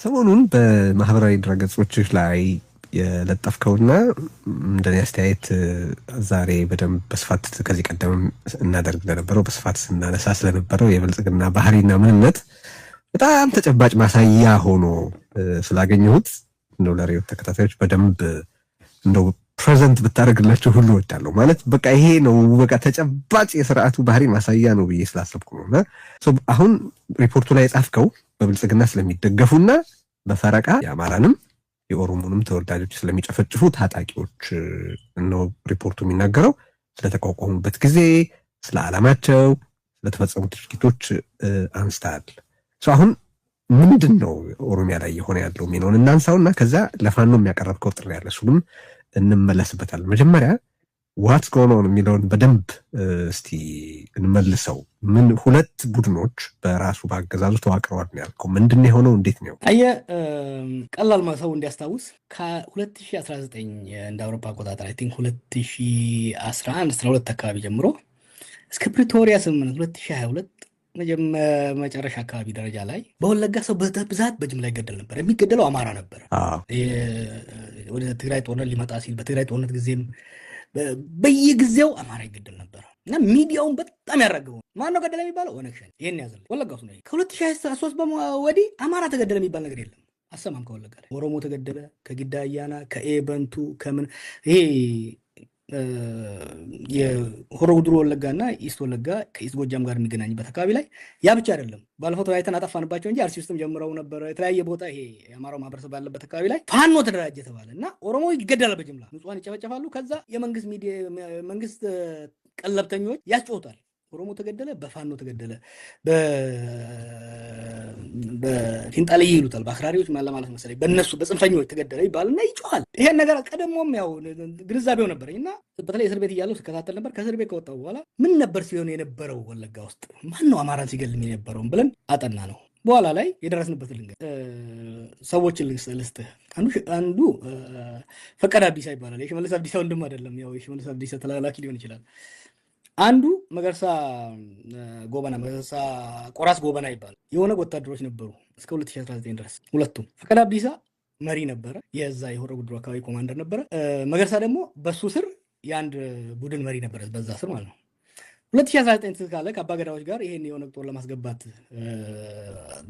ሰሞኑን በማህበራዊ ድረገጾች ላይ የለጠፍከውና እንደኔ አስተያየት ዛሬ በደንብ በስፋት ከዚህ ቀደም እናደርግ ለነበረው በስፋት ስናነሳ ስለነበረው የብልጽግና ባህሪና ምንነት በጣም ተጨባጭ ማሳያ ሆኖ ስላገኘሁት እንደው ለሬዲዮ ተከታታዮች በደንብ እንደው ፕሬዘንት ብታደርግላቸው ሁሉ ወዳለሁ ማለት በቃ ይሄ ነው በቃ ተጨባጭ የሥርዓቱ ባህሪ ማሳያ ነው ብዬ ስላሰብኩ ነውና አሁን ሪፖርቱ ላይ የጻፍከው በብልጽግና ስለሚደገፉና በፈረቃ የአማራንም የኦሮሞንም ተወላጆች ስለሚጨፈጭፉ ታጣቂዎች ነው ሪፖርቱ የሚናገረው። ስለተቋቋሙበት ጊዜ፣ ስለ ዓላማቸው፣ ስለተፈጸሙ ድርጊቶች አንስተሃል። አሁን ምንድን ነው ኦሮሚያ ላይ የሆነ ያለው የሚለውን እናንሳውና ከዛ ለፋኖ የሚያቀርበው ጥሪ ያለ እሱንም እንመለስበታለን። መጀመሪያ ዋትስ ጎን ኦን የሚለውን በደንብ እስቲ እንመልሰው። ምን ሁለት ቡድኖች በራሱ በአገዛዙ ተዋቅረዋል ነው ያልከው። ምንድን የሆነው እንዴት ነው? ቀላል ሰው እንዲያስታውስ ከ2019 እንደ አውሮፓ አቆጣጠር አይ ቲንክ 2011 12 አካባቢ ጀምሮ እስከ ፕሪቶሪያ ስምምነት 2022 መጨረሻ አካባቢ ደረጃ ላይ በወለጋ ሰው በብዛት በጅምላ ይገደል ነበር። የሚገደለው አማራ ነበር። ወደ ትግራይ ጦርነት ሊመጣ ሲል በትግራይ ጦርነት ጊዜም በየጊዜው አማራ ይገደል ነበር እና ሚዲያውን በጣም ያራገበው ማን ነው ገደለ የሚባለው? ኦነግ ሸኔ። ይሄን ያዘለ ወለጋው ነው። ከ2023 ወዲህ አማራ ተገደለ የሚባል ነገር የለም። አሰማም ከወለጋ ላይ ኦሮሞ ተገደለ፣ ከጊዳ አያና፣ ከኤበንቱ ከምን ይሄ የሆሮ ጉዱሩ ወለጋና ኢስት ወለጋ ከኢስት ጎጃም ጋር የሚገናኝበት አካባቢ ላይ ያ ብቻ አይደለም። ባለፈው ተወያይተን አጠፋንባቸው እንጂ አርሲ ውስጥም ጀምረው ነበር። የተለያየ ቦታ ይሄ የአማራው ማህበረሰብ ባለበት አካባቢ ላይ ፋኖ ተደራጀ ተባለ እና ኦሮሞ ይገደላል፣ በጅምላ ንጹሃን ይጨፈጨፋሉ። ከዛ የመንግስት ሚዲያ መንግስት ቀለብተኞች ያስጮታል። ኦሮሞ ተገደለ፣ በፋኖ ተገደለ፣ በፊንጣልይ ይሉታል፣ በአክራሪዎች ማለት መሰለኝ በእነሱ በጽንፈኞች ተገደለ ይባልና ይጮሃል። ይሄን ነገር ቀደሞም ያው ግንዛቤው ነበረኝ እና በተለይ እስር ቤት እያለሁ ስከታተል ነበር። ከእስር ቤት ከወጣሁ በኋላ ምን ነበር ሲሆን የነበረው ወለጋ ውስጥ ማን ነው አማራን ሲገልም የነበረውን ብለን አጠና ነው። በኋላ ላይ የደረስንበት ሰዎችን ልስጥህ። አንዱ ፈቃደ አብዲሳ ይባላል። የሽመልስ አብዲሳ ወንድም አይደለም፣ ያው የሽመልስ አብዲሳ ተላላኪ ሊሆን ይችላል። አንዱ መገርሳ ቆራስ ጎበና ይባላል። የሆነ ወታደሮች ነበሩ እስከ 2019 ድረስ ሁለቱም። ፈቃደ አብዲሳ መሪ ነበረ፣ የዛ የሆሮ ጉዱሩ አካባቢ ኮማንደር ነበረ። መገርሳ ደግሞ በሱ ስር የአንድ ቡድን መሪ ነበረ፣ በዛ ስር ማለት ነው። 2019 ትካለ ከአባገዳዎች ጋር ይሄን የሆነ ጦር ለማስገባት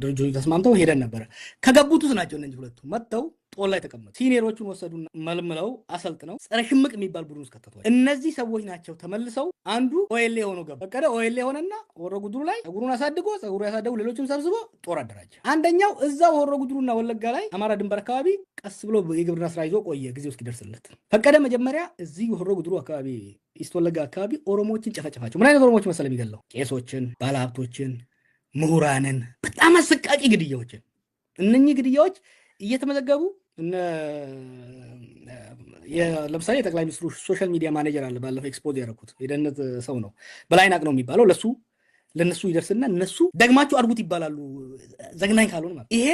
ድርጅቶች ተስማምተው ሄደን ነበረ። ከገቡት ውስጥ ናቸው እነዚህ ሁለቱ መጥተው ጦር ላይ ተቀመጡ። ሲኒየሮቹን ወሰዱና መልምለው አሰልጥነው ጸረ ሽምቅ የሚባል ቡድን ውስጥ ከተቷል። እነዚህ ሰዎች ናቸው ተመልሰው አንዱ ኦኤልኤ ሆኖ ገባ። ፈቀደ ኦኤልኤ ሆነና ሆሮ ጉዱሩ ላይ ጸጉሩን አሳድጎ ጸጉሩ ያሳደጉ ሌሎችም ሰብስቦ ጦር አደራጀ። አንደኛው እዛው ሆሮ ጉዱሩና ወለጋ ላይ አማራ ድንበር አካባቢ ቀስ ብሎ የግብርና ስራ ይዞ ቆየ ጊዜው እስኪደርስለት። ፈቀደ መጀመሪያ እዚህ ሆሮ ጉዱሩ አካባቢ ኢስት ወለጋ አካባቢ ኦሮሞዎችን ጨፈጨፋቸው። ምን አይነት ኦሮሞዎች መሰለ የሚገለው? ቄሶችን፣ ባለሀብቶችን፣ ምሁራንን፣ በጣም አሰቃቂ ግድያዎችን። እነኚህ ግድያዎች እየተመዘገቡ ለምሳሌ የጠቅላይ ሚኒስትሩ ሶሻል ሚዲያ ማኔጀር አለ፣ ባለፈው ኤክስፖዝ ያደረኩት የደህንነት ሰው ነው፣ በላይናቅ ነው የሚባለው። ለነሱ ይደርስና እነሱ ደግማችሁ አድርጉት ይባላሉ፣ ዘግናኝ ካልሆነ ማለት ይሄ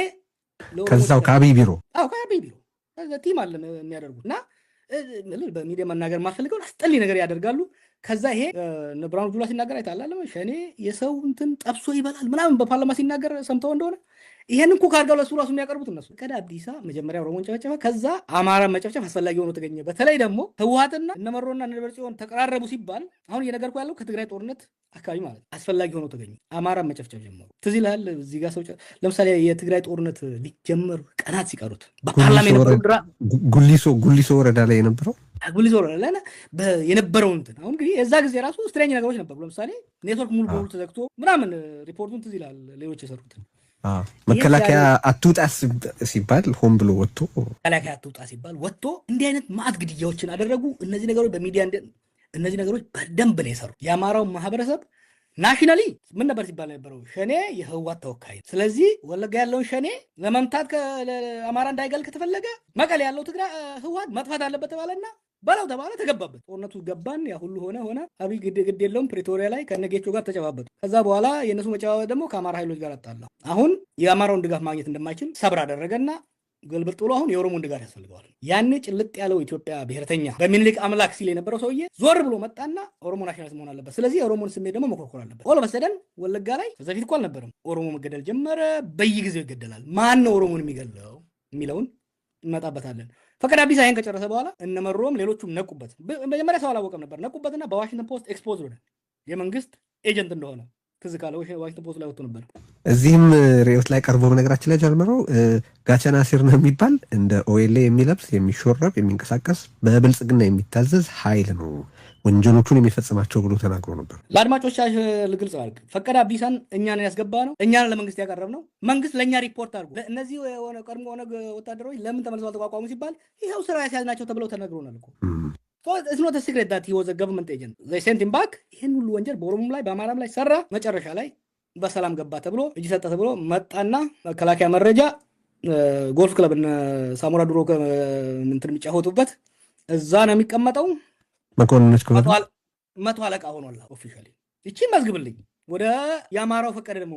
ከዛው ከአብይ ቢሮ ቲም አለ የሚያደርጉት እና በሚዲያ መናገር የማልፈልገውን አስጠሊ ነገር ያደርጋሉ። ከዛ ይሄ ብርሃኑ ጁላ ሲናገር አይታላለ ሸኔ የሰው እንትን ጠብሶ ይበላል ምናምን በፓርላማ ሲናገር ሰምተው እንደሆነ ይሄን ኩክ አድርገው ለሱ ራሱ የሚያቀርቡት እነሱ። ፈቃደ አብዲሳ መጀመሪያ ኦሮሞን ጨፈጨፈ፣ ከዛ አማራን መጨፍጨፍ አስፈላጊ ሆኖ ተገኘ። በተለይ ደግሞ ህወሓትና እነመሮና እነደብረጽዮን ተቀራረቡ ሲባል አሁን እየነገርኩ ያለው ከትግራይ ጦርነት አካባቢ ማለት አስፈላጊ ሆኖ ተገኘ። አማራን መጨፍጨፍ ጀመሩ። ትዝ ይልሃል እዚህ ጋር ሰው ለምሳሌ የትግራይ ጦርነት ሊጀመር ቀናት ሲቀሩት በፓርላማ ጉሊሶ ወረዳ ላይ የነበረው ጉሊሶ ወረዳ ላይ የነበረው እንትን አሁን እንግዲህ የዛ ጊዜ ራሱ ስትሬንጅ ነገሮች ነበሩ። ለምሳሌ ኔትወርክ ሙሉ በሙሉ ተዘግቶ ምናምን ሪፖርቱን ትዝ ይልሃል ሌሎች የሰሩትን መከላከያ አትውጣ ሲባል ሆን ብሎ ወጥቶ መከላከያ አትውጣ ሲባል ወጥቶ እንዲህ አይነት ማዕት ግድያዎችን አደረጉ። እነዚህ ነገሮች በሚዲያ እነዚህ ነገሮች በደንብ ነው የሰሩ። የአማራው ማህበረሰብ ናሽናሊ ምን ነበር ሲባል ነበረው? ሸኔ የህወሓት ተወካይ። ስለዚህ ወለጋ ያለውን ሸኔ ለመምታት አማራ እንዳይገል ከተፈለገ መቀሌ ያለው ትግራይ ህወሓት መጥፋት አለበት ተባለና በላው ተባለ፣ ተገባበት። ጦርነቱ ገባን፣ ያ ሁሉ ሆነ። አብይ ግድ የለውም ፕሪቶሪያ ላይ ከነጌቾ ጋር ተጨባበጡ። ከዛ በኋላ የእነሱ መጨባበጥ ደግሞ ከአማራ ኃይሎች ጋር አጣላ። አሁን የአማራውን ድጋፍ ማግኘት እንደማይችል ሰብር አደረገና ገልብጥ ብሎ አሁን የኦሮሞን ድጋፍ ያስፈልገዋል። ያን ጭልጥ ያለው ኢትዮጵያ ብሔርተኛ በሚኒሊክ አምላክ ሲል የነበረው ሰውዬ ዞር ብሎ መጣና ኦሮሞ ናሽናሊስት መሆን አለበት፣ ስለዚህ የኦሮሞን ስሜት ደግሞ መኮርኮር አለበት። ኦል በሰደን ወለጋ ላይ ከዛ ፊት እኮ አልነበረም፣ ኦሮሞ መገደል ጀመረ። በየጊዜው ይገደላል። ማን ነው ኦሮሞን የሚገለው የሚለውን እንመጣበታለን። ፈቃደ አቢሳ ይሄን ከጨረሰ በኋላ እነመሮም ሌሎቹም ነቁበት። መጀመሪያ ሰው አላወቀም ነበር። ነቁበትና በዋሽንግተን ፖስት ኤክስፖዝ ሆነ የመንግስት ኤጀንት እንደሆነ ትዝ ካለ ዋሽንግተን ፖስት ላይ ወጥቶ ነበር። እዚህም ሬዮት ላይ ቀርቦ በነገራችን ላይ ጀምሮ ጋቸና ሲር ነው የሚባል እንደ ኦኤልኤ የሚለብስ የሚሾረብ የሚንቀሳቀስ በብልጽግና የሚታዘዝ ኃይል ነው ወንጀሎቹን የሚፈጽማቸው ብሎ ተናግሮ ነበር። ለአድማጮች ልግልጽ አድርግ። ፈቃደ አቢሳን እኛን ያስገባ ነው፣ እኛን ለመንግስት ያቀረብ ነው። መንግስት ለእኛ ሪፖርት አድርጎ እነዚህ ቀድሞ ኦነግ ወታደሮች ለምን ተመልሰው አልተቋቋሙ ሲባል ይኸው ስራ ያስያዝናቸው ተብለው ተነግሮናል እኮ። it's not a secret that he was a government agent. They sent him back. ይህን ሁሉ ወንጀል በኦሮሞም ላይ በአማራም ላይ ሰራ። መጨረሻ ላይ በሰላም ገባ ተብሎ እጅ ሰጠ ተብሎ መጣና መከላከያ መረጃ ጎልፍ ክለብ እና ሳሞራ ድሮ እንትን የሚጫወቱበት እዛ ነው የሚቀመጠው። መኮንኖች መቶ አለቃ ሆኗል ኦፊሻሊ። እቺ መዝግብልኝ። ወደ የአማራው ፈቀደ ደግሞ